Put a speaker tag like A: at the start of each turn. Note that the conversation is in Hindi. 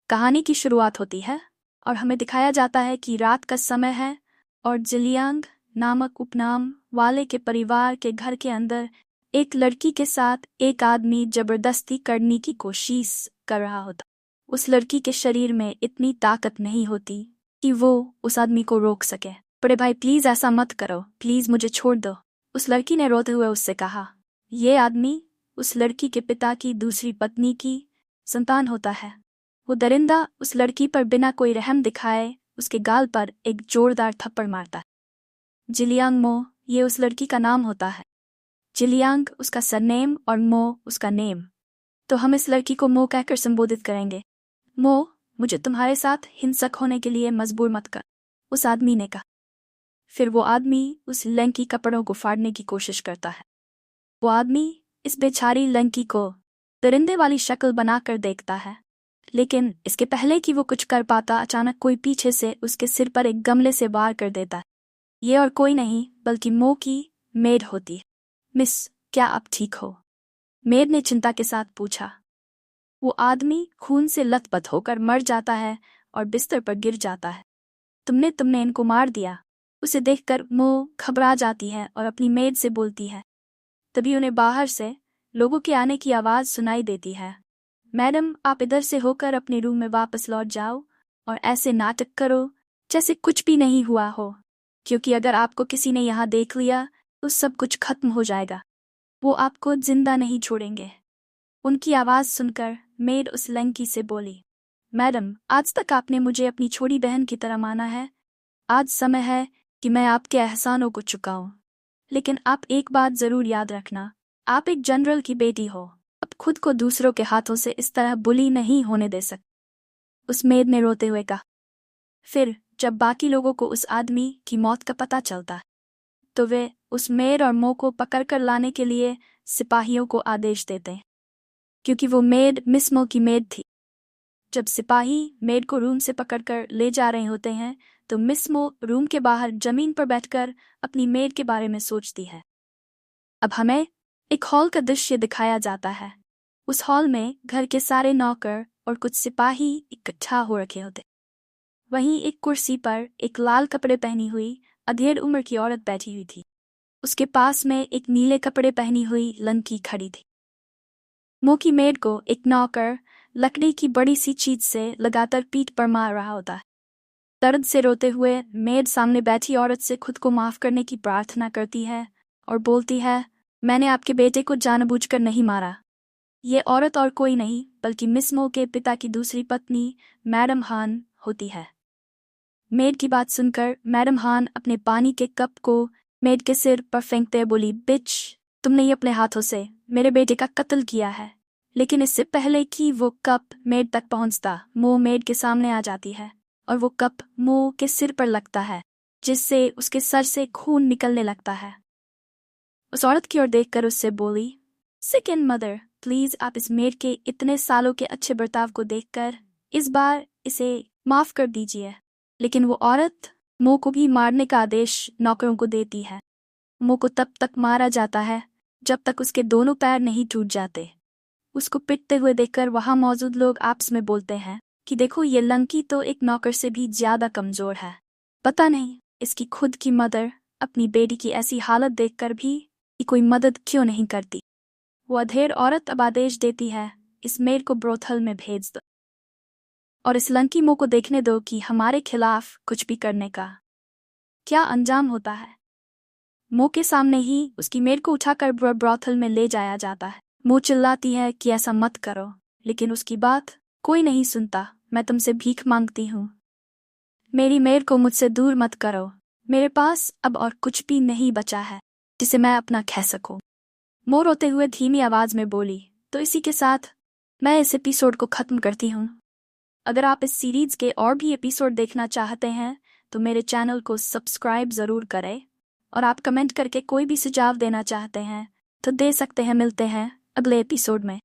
A: कहानी की शुरुआत होती है और हमें दिखाया जाता है कि रात का समय है और जिलियांग नामक उपनाम वाले के परिवार के घर के अंदर एक लड़की के साथ एक आदमी जबरदस्ती करने की कोशिश कर रहा होता। उस लड़की के शरीर में इतनी ताकत नहीं होती कि वो उस आदमी को रोक सके। बड़े भाई प्लीज ऐसा मत करो, प्लीज मुझे छोड़ दो, उस लड़की ने रोते हुए उससे कहा। ये आदमी उस लड़की के पिता की दूसरी पत्नी की संतान होता है। वो दरिंदा उस लड़की पर बिना कोई रहम दिखाए उसके गाल पर एक जोरदार थप्पड़ मारता है। जिलियांग मो ये उस लड़की का नाम होता है। जिलियांग उसका सरनेम और मो उसका नेम। तो हम इस लड़की को मो कहकर संबोधित करेंगे। मो, मुझे तुम्हारे साथ हिंसक होने के लिए मजबूर मत कर, उस आदमी ने कहा। फिर वो आदमी उस लड़की कपड़ों को फाड़ने की कोशिश करता है। वो आदमी इस बेचारी लड़की को दरिंदे वाली शक्ल बनाकर देखता है, लेकिन इसके पहले कि वो कुछ कर पाता अचानक कोई पीछे से उसके सिर पर एक गमले से वार कर देता है। ये और कोई नहीं बल्कि मो की मेड होती है। मिस, क्या आप ठीक हो? मेड ने चिंता के साथ पूछा। वो आदमी खून से लथपथ होकर मर जाता है और बिस्तर पर गिर जाता है। तुमने इनको मार दिया। उसे देखकर मो घबरा जाती है और अपनी मेड से बोलती है। तभी उन्हें बाहर से लोगों के आने की आवाज़ सुनाई देती है। मैडम, आप इधर से होकर अपने रूम में वापस लौट जाओ और ऐसे नाटक करो जैसे कुछ भी नहीं हुआ हो, क्योंकि अगर आपको किसी ने यहाँ देख लिया तो सब कुछ खत्म हो जाएगा। वो आपको जिंदा नहीं छोड़ेंगे। उनकी आवाज़ सुनकर मेड उस लड़की से बोली, मैडम, आज तक आपने मुझे अपनी छोटी बहन की तरह माना है। आज समय है कि मैं आपके एहसानों को चुकाऊं। लेकिन आप एक बात जरूर याद रखना, आप एक जनरल की बेटी हो। अब खुद को दूसरों के हाथों से इस तरह बुली नहीं होने दे सकते, उस मेड ने रोते हुए कहा। फिर जब बाकी लोगों को उस आदमी की मौत का पता चलता है तो वे उस मेड और मो को पकड़कर लाने के लिए सिपाहियों को आदेश देते हैं, क्योंकि वो मेड मिस मो की मेड थी। जब सिपाही मेड को रूम से पकड़कर ले जा रहे होते हैं तो मिस मो रूम के बाहर जमीन पर बैठकर अपनी मेड के बारे में सोचती है। अब हमें एक हॉल का दृश्य दिखाया जाता है। उस हॉल में घर के सारे नौकर और कुछ सिपाही इकट्ठा हो रखे होते। वहीं एक कुर्सी पर एक लाल कपड़े पहनी हुई अधेड़ उम्र की औरत बैठी हुई थी। उसके पास में एक नीले कपड़े पहनी हुई लड़की खड़ी थी। मो की मेड को एक नौकर लकड़ी की बड़ी सी चीज से लगातार पीठ पर मार रहा होता है। दर्द से रोते हुए मेड सामने बैठी औरत से खुद को माफ करने की प्रार्थना करती है और बोलती है, मैंने आपके बेटे को जानबूझकर नहीं मारा। ये औरत और कोई नहीं बल्कि मिस मो के पिता की दूसरी पत्नी मैडम हान होती है। मेड की बात सुनकर मैडम हान अपने पानी के कप को मेड के सिर पर फेंकते बोली, बिच, तुमने ये अपने हाथों से मेरे बेटे का कत्ल किया है। लेकिन इससे पहले कि वो कप मेड तक पहुंचता, मो मेड के सामने आ जाती है और वो कप मो के सिर पर लगता है, जिससे उसके सर से खून निकलने लगता है। उस औरत की ओर देखकर उससे बोली, सेकंड मदर, प्लीज आप इस मेड के इतने सालों के अच्छे बर्ताव को देखकर इस बार इसे माफ कर दीजिए। लेकिन वो औरत मो को भी मारने का आदेश नौकरों को देती है। मो को तब तक मारा जाता है जब तक उसके दोनों पैर नहीं टूट जाते। उसको पिटते हुए देखकर वहां मौजूद लोग आपस में बोलते हैं कि देखो, ये लड़की तो एक नौकर से भी ज्यादा कमजोर है। पता नहीं इसकी खुद की मदर अपनी बेटी की ऐसी हालत देखकर भी कोई मदद क्यों नहीं करती। वो अधेड़ औरत अब आदेश देती है, इस मेड को ब्रोथल में भेज दो और इस लड़की मो को देखने दो कि हमारे खिलाफ कुछ भी करने का क्या अंजाम होता है। मो के सामने ही उसकी मेड को उठाकर ब्रोथल में ले जाया जाता है। मो चिल्लाती है कि ऐसा मत करो, लेकिन उसकी बात कोई नहीं सुनता। मैं तुमसे भीख मांगती हूँ, मेरी मेड को मुझसे दूर मत करो। मेरे पास अब और कुछ भी नहीं बचा है जिसे मैं अपना कह सकूं। मो रोते हुए धीमी आवाज में बोली। तो इसी के साथ मैं इस एपिसोड को खत्म करती हूँ। अगर आप इस सीरीज के और भी एपिसोड देखना चाहते हैं तो मेरे चैनल को सब्सक्राइब जरूर करें और आप कमेंट करके कोई भी सुझाव देना चाहते हैं तो दे सकते हैं। मिलते हैं अगले एपिसोड में।